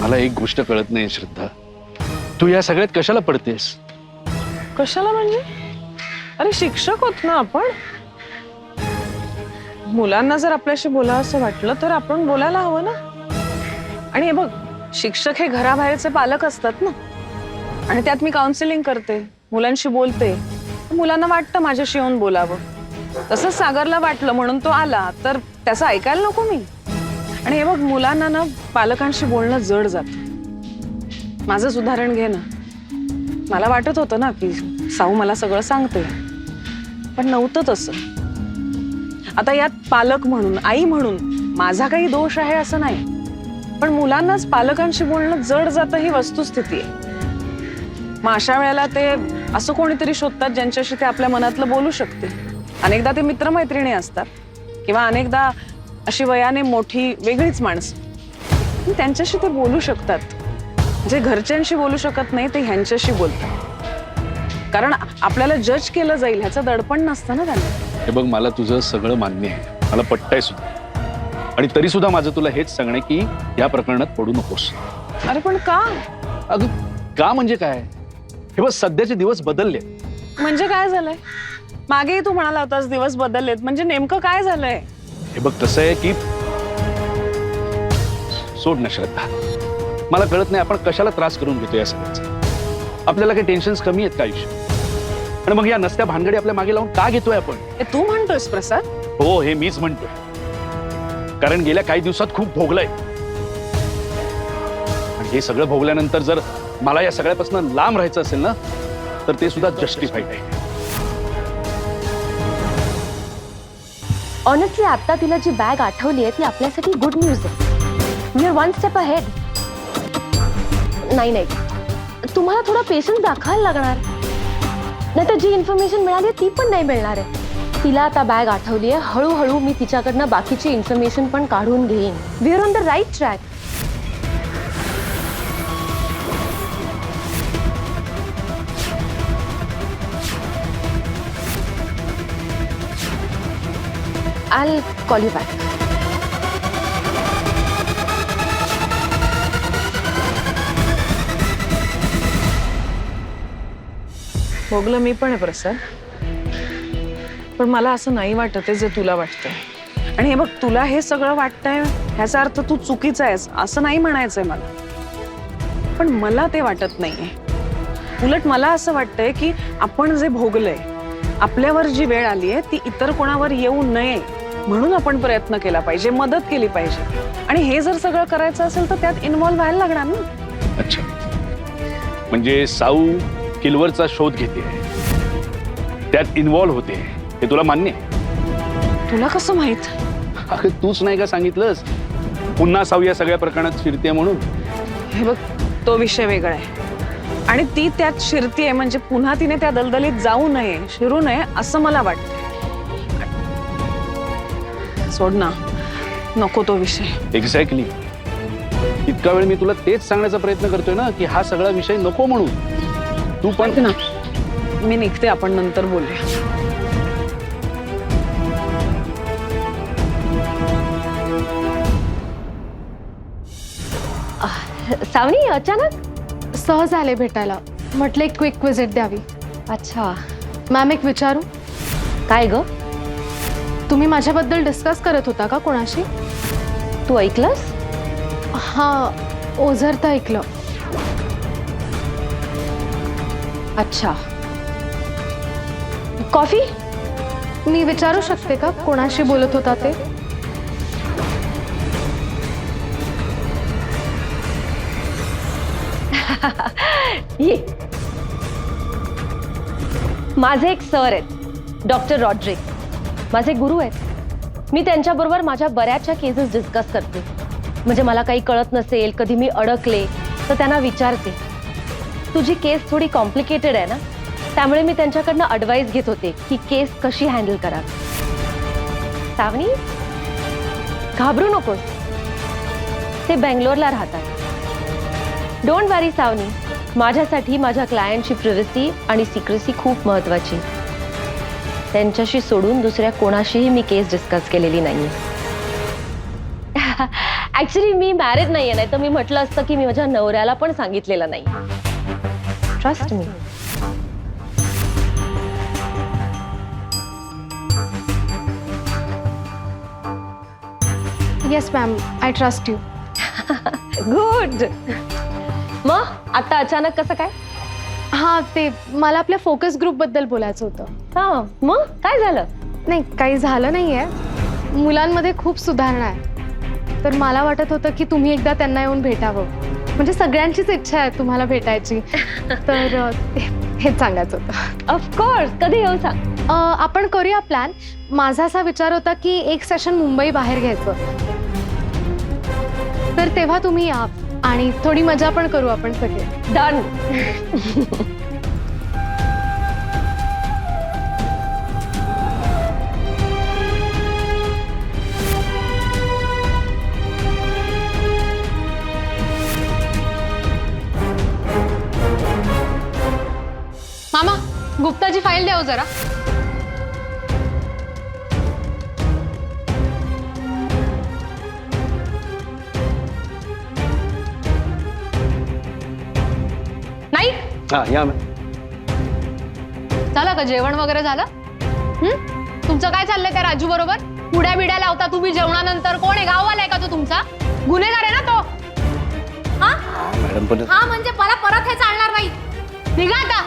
मला एक गोष्ट कळत नाही श्रद्धा, तू या सगळ्यात कशाला पडतेस? कशाला म्हणजे? अरे शिक्षक होत ना आपण. मुलांना जर आपल्याशी बोलावं असं वाटलं तर आपण बोलायला हवं ना. आणि हे बघ, शिक्षक हे घराबाहेरचे पालक असतात ना. आणि त्यात मी काउन्सिलिंग करते, मुलांशी बोलते. मुलांना वाटतं माझ्याशी येऊन बोलावं. तसंच सागरला वाटलं म्हणून तो आला, तर त्याचं ऐकायला नको मी? आणि हे बघ, मुलांना ना पालकांशी बोलणं जड जातं. माझंच उदाहरण घे ना. मला वाटत होतं ना की साऊ मला सगळं सांगते, पण नव्हतं तसं. आता यात पालक म्हणून, आई म्हणून माझा काही दोष आहे असं नाही, पण मुलांनाच पालकांशी बोलणं जड जातं ही वस्तुस्थिती आहे. मग अशा वेळेला ते असं कोणीतरी शोधतात ज्यांच्याशी ते आपल्या मनातलं बोलू शकते. अनेकदा ते मित्रमैत्रिणी असतात किंवा अनेकदा अशी वयाने मोठी वेगळीच माणसं, त्यांच्याशी ते बोलू शकतात. जे घरच्यांशी बोलू शकत नाही ते ह्यांच्याशी बोलतात, कारण आपल्याला जज केलं जाईल ह्याचं दडपण नसतं ना त्यांना. हे बघ, मला तुझं सगळं मान्य आहे, मला पटतंय सुद्धा, आणि तरी सुद्धा माझं तुला हेच सांगणं की या प्रकरणात पडू नकोस. अरे पण का? अगं का म्हणजे काय? हे बघ, सध्याचे दिवस बदलले. म्हणजे काय झालंय? मागेही तू म्हणाला होतास दिवस बदललेत, म्हणजे नेमकं काय झालंय? हे बघ, कसं आहे की सोड ना श्रद्धा, मला कळत नाही आपण कशाला त्रास करून घेतो या सगळ्याचा. आपल्याला काही टेन्शन्स कमी आहेत का आयुष्यात? आणि मग या नसत्या भानगडी आपल्या मागे लावून का घेतोय आपण? हे तू म्हणतोयस प्रसाद? हो, हे मीच म्हणतोय, कारण गेल्या काही दिवसात खूप भोगलंय. आणि हे सगळं भोगल्यानंतर जर मला या सगळ्यापासून लांब राहायचं असेल ना, तर ते सुद्धा जस्टिफाईड आहे. ऑनेस्टली आता तिला जी बॅग आठवली आहे ती आपल्यासाठी गुड न्यूज आहे. We are one step ahead. नाही, तुम्हाला थोडा पेशन्स दाखवायला लागणार, नाही तर जी इन्फॉर्मेशन मिळाली ती पण नाही मिळणार आहे. तिला आता बॅग आठवली आहे, हळूहळू मी तिच्याकडनं बाकीची इन्फॉर्मेशन पण काढून घेईन. We are on the right track. I'll call you back. भोगलं मी पण आहे प्रसाद, पण मला असं नाही वाटत आहे जे तुला वाटतंय. आणि हे बघ, तुला हे सगळं वाटतंय ह्याचा अर्थ तू चुकीचा आहेस असं नाही म्हणायचंय मला, पण मला ते वाटत नाहीये. उलट मला असं वाटतंय की आपण जे भोगलंय, आपल्यावर जी वेळ आली आहे ती इतर कोणावर येऊ नये म्हणून आपण प्रयत्न केला पाहिजे, मदत केली पाहिजे. आणि हे जर सगळं करायचं असेल तर त्यात इन्व्हॉल्व्ह व्हायला लागणार ना. अच्छा, म्हणजे साऊ किलवरचा शोध घेते, त्यात इन्व्हॉल्व्ह होते, हे तुला मान्य आहे? तुला कसं माहित? अगं तूच नाही का सांगितलंस पुन्हा साऊ या सगळ्या प्रकरणात शिरते म्हणून? हे बघ, तो विषय वेगळा आहे, आणि ती त्यात शिरतीये म्हणजे पुन्हा तिने त्या दलदलीत जाऊ नये, शिरू नये असं मला वाटतं. सोड ना, नको तो विषय. एक्झॅक्टली, इतका वेळ मी तुला तेच सांगण्याचा प्रयत्न करतोय ना की हा सगळा विषय नको म्हणून. तू पण ना, मी निघते, आपण नंतर बोलूया. सावनी अचानक? सहज आले भेटायला, म्हटले एक क्विक विजिट द्यावी. अच्छा मॅम, एक विचारू? काय ग? तुम्ही माझ्याबद्दल डिस्कस करत होता का कोणाशी? तू ऐकलंस? हां, ओझर तर ऐकलं. अच्छा, कॉफी? मी विचारू शकते का कोणाशी बोलत होता ते? ये, माझे एक सर आहेत, डॉक्टर रॉड्रिक, माझे गुरु आहेत. मी त्यांच्याबरोबर माझ्या बऱ्याचशा केसेस डिस्कस करते. म्हणजे मला काही कळत नसेल, कधी मी अडकले तर त्यांना विचारते. तुझी केस थोडी कॉम्प्लिकेटेड आहे ना, त्यामुळे मी त्यांच्याकडनं ॲडवाइस घेत होते की केस कशी हँडल करावी. सावनी, घाबरू नकोस, ते बेंगलोरला राहतात. डोंट वरी सावनी, माझ्यासाठी माझ्या क्लायंटची प्रायव्हसी आणि सिक्रेसी खूप महत्त्वाची. त्यांच्याशी सोडून दुसऱ्या कोणाशीही मी केस डिस्कस केलेली नाही. ऍक्च्युली मी मॅरिड नाहीये, नाही तर मी म्हटलं असतं की मी माझ्या नवऱ्याला पण सांगितलेलं नाही. Trust me. Yes ma'am, I trust you. Good. मग आता अचानक कसं काय? हां, ते मला आपल्या फोकस ग्रुपबद्दल बोलायचं होतं. हा, मग काय झालं? नाही, काही झालं नाही आहे. मुलांमध्ये खूप सुधारणा आहे. तर मला वाटत होतं की तुम्ही एकदा त्यांना येऊन भेटावं. म्हणजे सगळ्यांचीच इच्छा आहे तुम्हाला भेटायची. तर हेच सांगायचं होतं. ऑफकोर्स, कधी येऊ सांग. आपण करूया प्लॅन. माझा असा विचार होता की एक सेशन मुंबई बाहेर घ्यायचं. तर तेव्हा तुम्ही या आणि थोडी मजा पण करू आपण सगळे. डन. मामा, गुप्ताची फाईल द्या हो जरा. नाही हा या झालं का जेवण वगैरे झालं? तुमचं काय चाललंय त्या राजू बरोबर? पुड्या बिड्या लावता तुम्ही जेवणानंतर. कोण आहे, गाववाला आहे का तो तुमचा? गुन्हेगार आहे ना तो? हा मॅडम पण हा, म्हणजे मला परत हे चालणार नाही. निघा आता.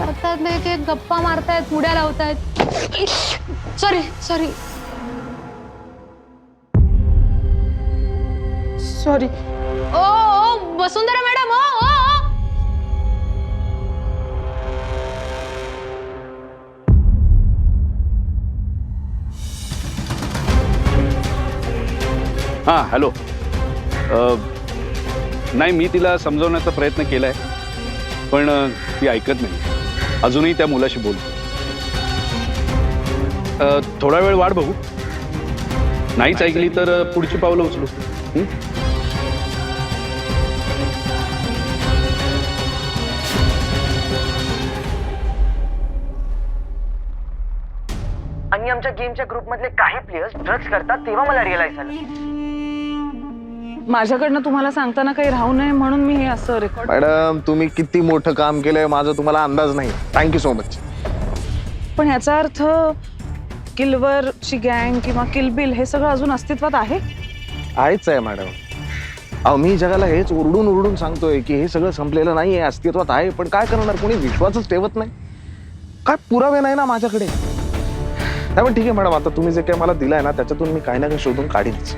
करतात ते गप्पा मारतायत, पुड्या लावतायत. Sorry sorry sorry. ओ ओ वसुंधरा मॅडम, ओ ओ ओ. हां हॅलो. नाही मी तिला समजवण्याचा प्रयत्न केलाय पण ती ऐकत नाही. अजूनही त्या मुलाशी बोलतो. थोडा वेळ वाट बघू. नाहीच ऐकली तर पुढची पावलं उचलू. आणि आमच्या गेमच्या ग्रुपमधले काही प्लेयर्स ड्रग्स करतात तेव्हा मला रिअलाइज झालं. माझ्याकडनं तुम्हाला सांगताना काही राहू नये म्हणून मी हे असं रेकॉर्ड. मॅडम तुम्ही किती मोठं काम केलंय माझा तुम्हाला अंदाज नाही. Thank you so much. पण याचा अर्थ किलवरची गँग किंवा किलबिल हे सगळं अजून अस्तित्वात आहे? आहेच आहे मॅडम. अहो मी जगाला हेच ओरडून ओरडून सांगतोय की हे सगळं संपलेलं नाहीये, अस्तित्वात आहे. पण काय करणार, कोणी विश्वासच ठेवत नाही. काय पुरावे नाही ना माझ्याकडे. त्यामुळे ठीक आहे मॅडम, आता तुम्ही जे काही मला दिलाय ना त्याच्यातून मी काही ना काही शोधून काढीनच.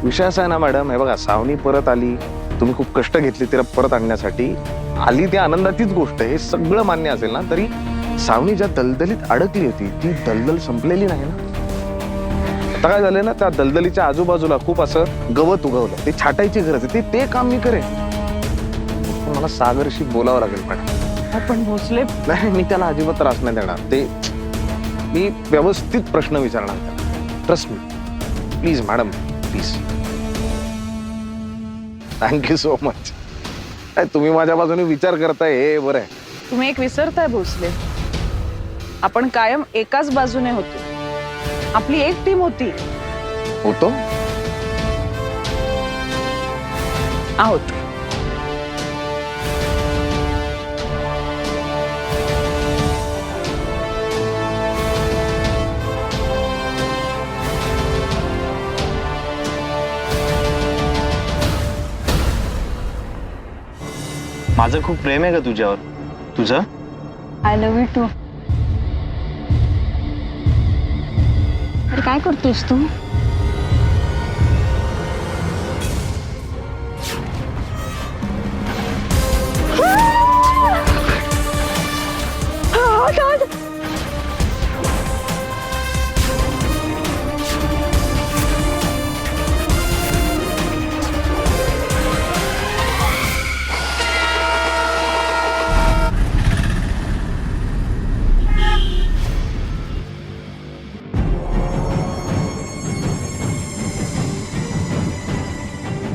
विषय असा आहे ना मॅडम, हे बघा सावनी परत आली, तुम्ही खूप कष्ट घेतली तिला परत आणण्यासाठी. आली त्या आनंदाचीच गोष्ट आहे, हे सगळं मान्य असेल ना, तरी सावनी ज्या दलदलीत अडकली होती ती दलदल संपलेली नाही ना. आता काय झालंय ना, त्या दलदलीच्या आजूबाजूला खूप असं गवत उगवलं, ते छाटायची गरज आहे. ते काम मी करेन. पण मला सागरशी बोलावं लागेल मॅडम. पण भोसले नाही, मी त्याला अजिबात त्रास नाही देणार. ते मी व्यवस्थित प्रश्न विचारणार त्याला. Trust me. Please madam, please. Thank you so much. तुम्ही माझ्या बाजूने विचार करताय हे बरं आहे. तुम्ही एक विसरताय भोसले, आपण कायम एकाच बाजूने होतो. आपली एक टीम होती. होतो आहोत. माझं खूप प्रेम आहे का तुझ्यावर? तुझं? I love you too. अरे काय करतोस तू?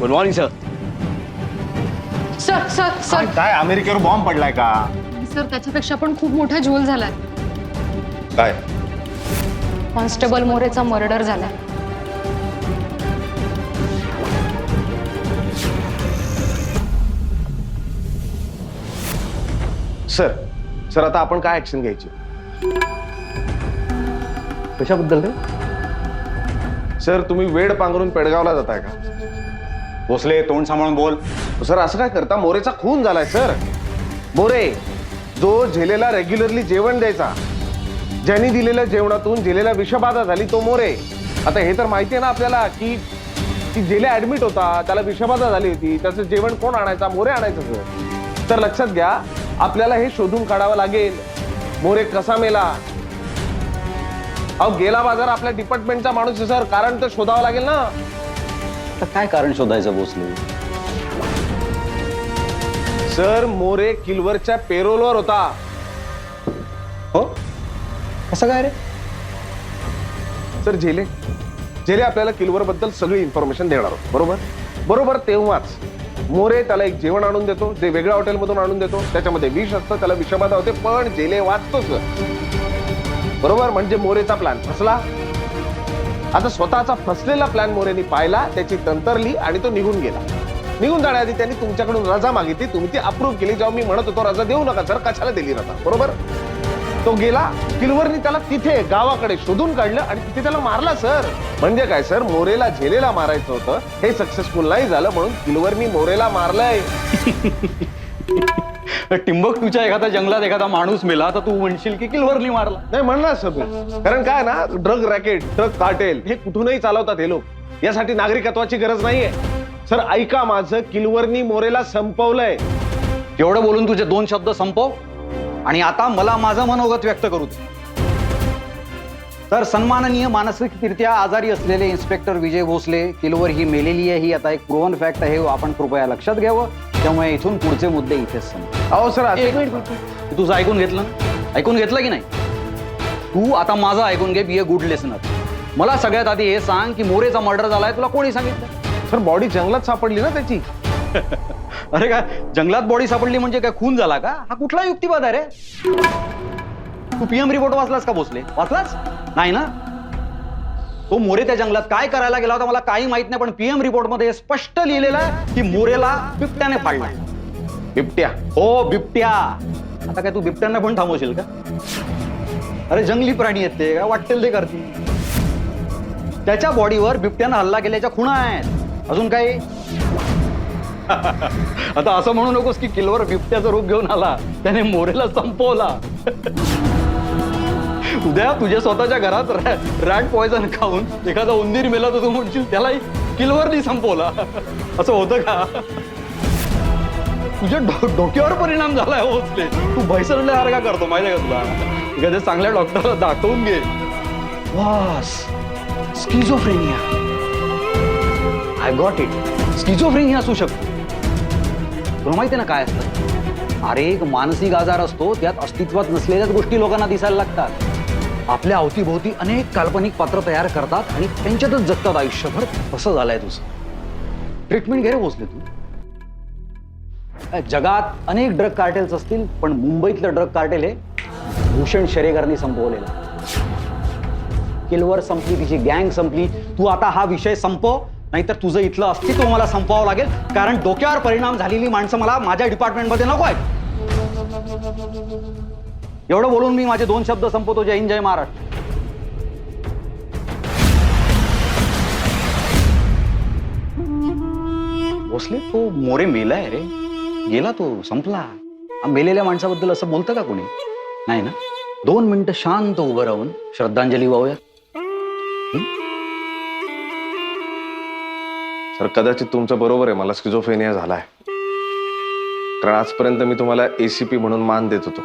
Good morning sir. Sir sir sir काय अमेरिकेवर बॉम्ब पडलाय का? सर त्याच्यापेक्षा पण खूप मोठा झोल झालाय. काय कॉन्स्टेबल मोरेचा मर्डर झालाय. सर सर आता आपण काय ऍक्शन घ्यायची? कशाबद्दल रे? सर तुम्ही वेड पांघरून पेडगावला जाताय का? भोसले, तोंड सांभाळून बोल. सर असं काय करता? मोरेचा खून झालाय सर. मोरे जो झेलेला रेग्युलरली जेवण द्यायचा, ज्यांनी दिलेल्या जेवणातून झेलेला विषबाधा झाली तो मोरे. आता हे तर माहिती आहे ना आपल्याला की झेले ऍडमिट होता, त्याला विषबाधा झाली होती, त्याचं जेवण कोण आणायचा? मोरे आणायचं सर. तर लक्षात घ्या, आपल्याला हे शोधून काढावं लागेल मोरे कसा मेला. अहो गेला बाजार आपल्या डिपार्टमेंटचा माणूस आहे सर, कारण तर शोधावं लागेल ना. तर काय कारण शोधायचं भोसले? सर मोरे किलवरच्या पेरोलवर होता. हो, कसं काय रे? सर झेले आपल्याला किलवर बद्दल सगळी इन्फॉर्मेशन देणार होते, बरोबर बरोबर. तेव्हाच मोरे त्याला एक जेवण आणून देतो, जे वेगळ्या हॉटेलमधून आणून देतो, त्याच्यामध्ये विष असतं, त्याला विषबाधा होते, पण झेले वाचतो सर, बरोबर. म्हणजे मोरेचा प्लॅन फसला. आता स्वतःचा फसलेला प्लॅन मोरेनी पाहिला, त्याची तंतरली आणि तो निघून गेला. निघून जाण्याआधी त्यांनी तुमच्याकडून रजा मागितली, तुम्ही ती अप्रूव्ह केली. जेव्हा मी म्हणत होतो रजा देऊ नका सर, कशाला दिली रजा, बरोबर. तो गेला, किलवरनी त्याला तिथे गावाकडे शोधून काढलं आणि तिथे त्याला मारला सर. म्हणजे काय सर, मोरेला झेलेला मारायचं होतं, हे सक्सेसफुल नाही झालं, म्हणून किलवरनी मोरेला मारलंय. टिंबक तुझ्या एखादा जंगलात एखादा माणूस मेला तर तू म्हणशील की किलवरनी मारला. नाही म्हणणार सर मी, कारण काय ना, ड्रग रॅकेट, ड्रग कार्टेल हे कुठूनही चालवतात हे लोक. यासाठी नागरिकत्वाची गरज नाहीये सर. ऐका माझं, किलवरनी मोरेला संपवलंय. एवढं बोलून तुझे 2 शब्द संपव आणि आता मला माझं मनोगत व्यक्त करू दे. तर सन्माननीय मानसिकरित्या आजारी असलेले इन्स्पेक्टर विजय भोसले, किलवर ही मेलेली आहे, ही आता एक प्रूव्हन फॅक्ट आहे, आपण कृपया लक्षात घ्यावं. त्यामुळे इथून पुढचे मुद्दे इथेच संपतील. अहो सर एक मिनिट, तुझं ऐकून घेतलं ना? ऐकून घेतलं की नाही? तू आता माझं ऐकून घे, बी ए गुड लिसनर. मला सगळ्यात आधी हे सांग की मोरेचा मर्डर झालाय, तुला कोणी सांगितलं? सर बॉडी जंगलात सापडली ना त्याची. अरे काय जंगलात बॉडी सापडली म्हणजे काय खून झाला का? हा कुठला युक्तिवाद आहे रे? तू पीएम रिपोर्ट वाचलास का भोसले? वाचलास नाही ना? तो मोरे त्या जंगलात काय करायला गेला होता मला काही माहित नाही, पण पीएम रिपोर्ट मध्ये स्पष्ट लिहिलेलं आहे की मोरेला बिबट्याने फाडला. बिबट्या? हो बिबट्या. आता काय तू बिबट्यांना पण थांबवशील का? अरे जंगली प्राणी आहेत ते, काय वाटेल ते करतील. त्याच्या बॉडीवर बिबट्यानं हल्ला केल्याच्या खुणा आहेत. अजून काय? आता असं म्हणू नकोस की किलवर बिबट्याचं रूप घेऊन आला, त्याने मोरेला संपवला. उद्या तुझ्या स्वतःच्या घरात रॅट पॉयझन खाऊन एखादा उंदीर मेला तर तू म्हणशील त्यालाही किलवरनी संपवला. असं होतं का? तुझ्या डोक्यावर परिणाम झालाय भोसले. तू भैसरल्यासारखा करतो माहितीये का तुला? एखाद्या चांगल्या डॉक्टरला दाखवून घे. वास schizophrenia. I got it. Schizophrenia असू शकतो. तुला माहिती ना काय असतं? अरे एक मानसिक आजार असतो, त्यात अस्तित्वात नसलेल्याच गोष्टी लोकांना दिसायला लागतात. आपल्या अवतीभोवती अनेक काल्पनिक पात्र तयार करतात आणि त्यांच्यातच जगतात आयुष्यभर. कसं झालंय तुझं? ट्रीटमेंट घे रे भोसले तू. जगात अनेक ड्रग कार्टेल्स असतील, पण मुंबईतलं ड्रग कार्टेल हे भूषण शेरेकरनी संपवलेलं. किलवर संपली, तिची गँग संपली. तू आता हा विषय संपव, नाहीतर तुझं इथलं अस्तित्व मला संपवावं लागेल. कारण डोक्यावर परिणाम झालेली माणसं मला माझ्या डिपार्टमेंटमध्ये नको आहेत. एवढं बोलून मी माझे 2 शब्द संपवतो. जय हिंद, जय महाराष्ट्र. भोसले तो मोरे मेलाय रे, गेला तो, संपला. मेलेल्या माणसाबद्दल असं बोलतं का कोणी? नाही ना? 2 मिनिटं शांत उभं राहून श्रद्धांजली वाहूया. सर कदाचित तुमचं बरोबर आहे, मला स्किझोफ्रेनिया झालाय. कारण आजपर्यंत मी तुम्हाला एसीपी म्हणून मान देत होतो.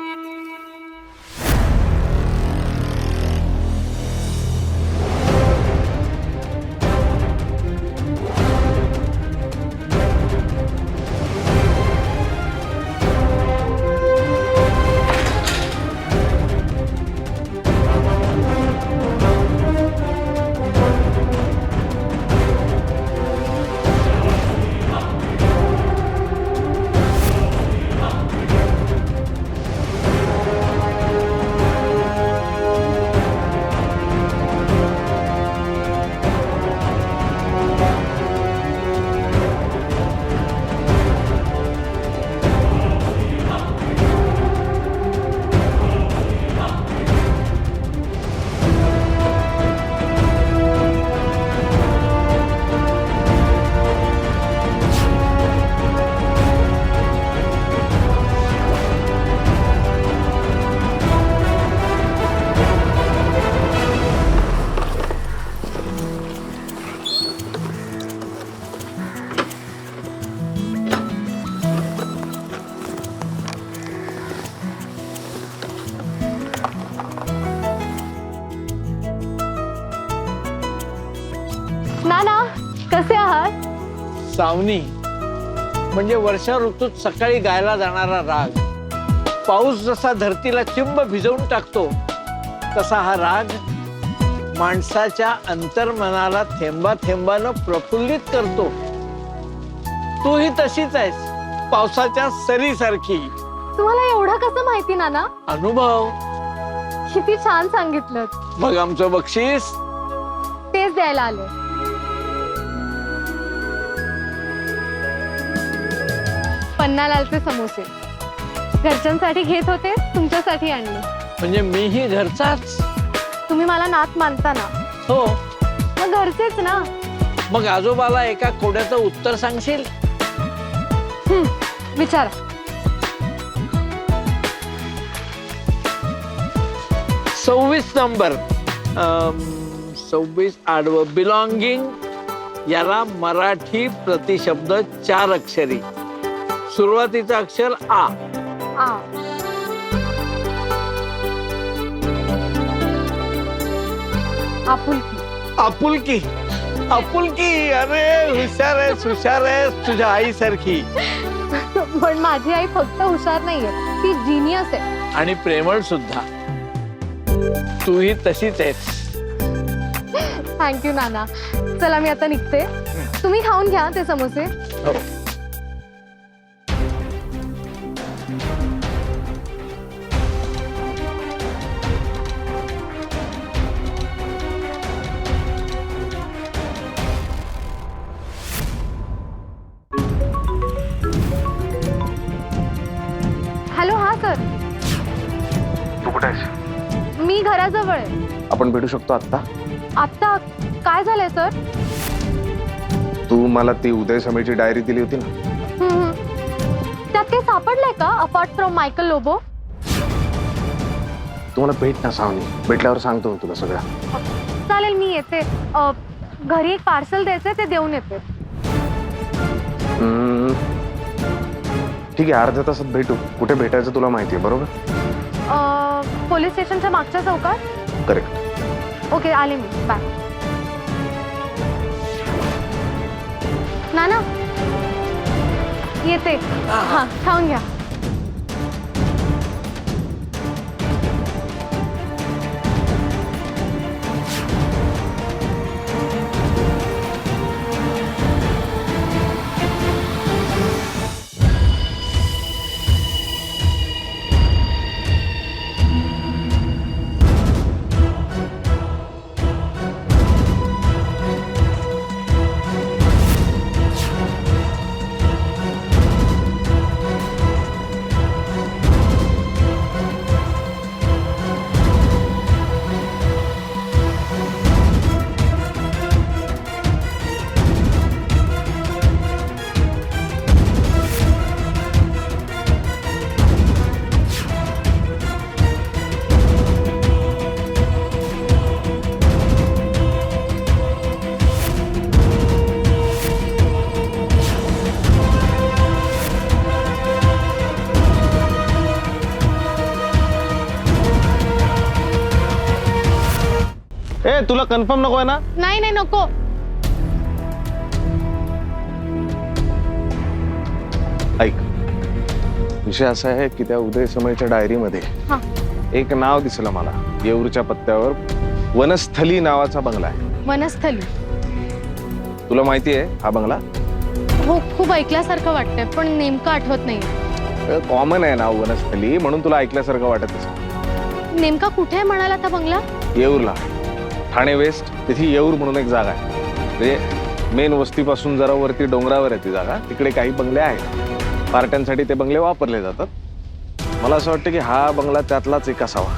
सावनी म्हणजे वर्षा ऋतूत सकाळी गायला जाणारा राग. पाऊस जसा धरतीला चिंब भिजवून टाकतो तसा हा राग माणसाच्या अंतर्मनाला थेंबा थेंबानं प्रफुल्लित करतो. तूही तशीच आहेस, पावसाच्या सरीसारखी. तुम्हाला एवढं कसं माहिती नाना? अनुभव. किती छान सांगितलं. मग आमचं बक्षीस तेच द्यायला आले. पन्नालालचे समोसे घरच्यांसाठी घेत होते, तुमच्यासाठी आणले. म्हणजे मीही घरचाच. तुम्ही मला नात मानता ना? हो. मग घरचेच ना. मग आजोबाला एका कोड्याचं उत्तर सांगशील? विचारा. 26 नंबर. 26 आडवं. बिलॉंगिंग याला मराठी प्रतिशब्द 4 अक्षरी. सुरुवातीचं अक्षर आ. आपुलकी. आपुलकी. आपुलकी. अरे हुशार आहेस तुझ्या आईसारखी. पण माझी आई फक्त हुशार नाहीये, ती जिनियस आहे. आणि प्रेमळ सुद्धा. तूही तशीच आहेस. थँक्यू नाना. चला मी आता निघते. तुम्ही खाऊन घ्या ते समोसे. हो. हॅलो. हा सर. तू कुठे आहेस? मी घराजवळ आहे. आपण भेटू शकतो आत्ता? आत्ता काय झालंय सर? तू मला ती उदय समीरची डायरी दिली होती ना, त्यात काही सापडलंय का अपार्ट फ्रॉम मायकल लोबो? तू मला भेट ना सावनी. भेटल्यावर सांगतो मी तुला सगळं. चालेल, मी येते. घरी एक पार्सल द्यायचंय, ते देऊन येते. ठीक आहे, अर्ध्या तासात भेटू. कुठे भेटायचं तुला माहितीये बरोबर? पोलीस स्टेशनच्या मागच्या चौकात. करेक्ट. ओके, आले मी. बाय. नाना येते. हा, खाऊन घ्या. ए, तुला कन्फर्म नको आहे ना? नाही नाही, नको. ऐक, विषय असा आहे की त्या उदय समयच्या डायरीमध्ये हा. एक नाव दिसलं मला. येऊरच्या पत्त्यावर वनस्थली नावाचा बंगला आहे. वनस्थली. तुला माहिती आहे हा बंगला? हो, खूप ऐकल्यासारखं वाटतंय, पण नेमकं आठवत नाही. कॉमन आहे नाव वनस्थली, म्हणून तुला ऐकल्यासारखं वाटत असेल. नेमका कुठे म्हणाला था बंगला? येऊरला, ठाणे वेस्ट. तिथे येऊर म्हणून एक जागा आहे. म्हणजे मेन वस्तीपासून जरा वरती डोंगरावर आहे ती जागा. तिकडे काही बंगले आहेत. पार्ट्यांसाठी ते बंगले वापरले जातात. मला असं वाटतं की हा बंगला त्यातलाच एक असावा.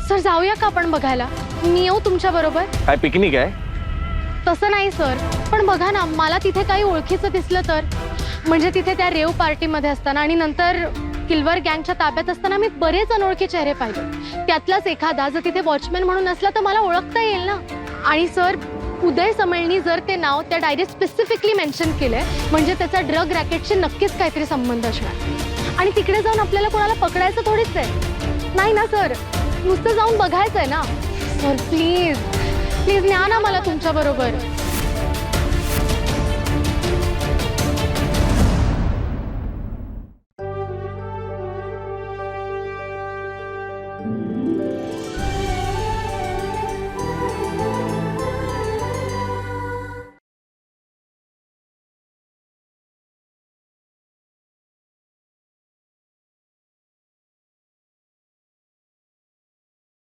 सर, जाऊया का आपण बघायला? मी येऊ तुमच्या बरोबर? काय पिकनिक आहे? तसं नाही सर, पण बघा ना, मला तिथे काही ओळखीचं दिसलं तर. म्हणजे तिथे त्या रेव पार्टीमध्ये असताना आणि नंतर किल्वर गँगच्या ताब्यात असताना मी बरेच अनोळखी चेहरे पाहिले. त्यातलाच एखादा जर तिथे वॉचमॅन म्हणून असला तर मला ओळखता येईल ना. आणि सर, उदय समळनी जर ते नाव त्या डायरीत स्पेसिफिकली मेन्शन केलंय, म्हणजे त्याचा ड्रग रॅकेटशी नक्कीच काहीतरी संबंध असणार. आणि तिकडे जाऊन आपल्याला कोणाला पकडायचं थोडीच आहे. नाही ना सर, नुसतं जाऊन बघायचंय ना. सर प्लीज प्लीज न्या ना मला तुमच्या बरोबर.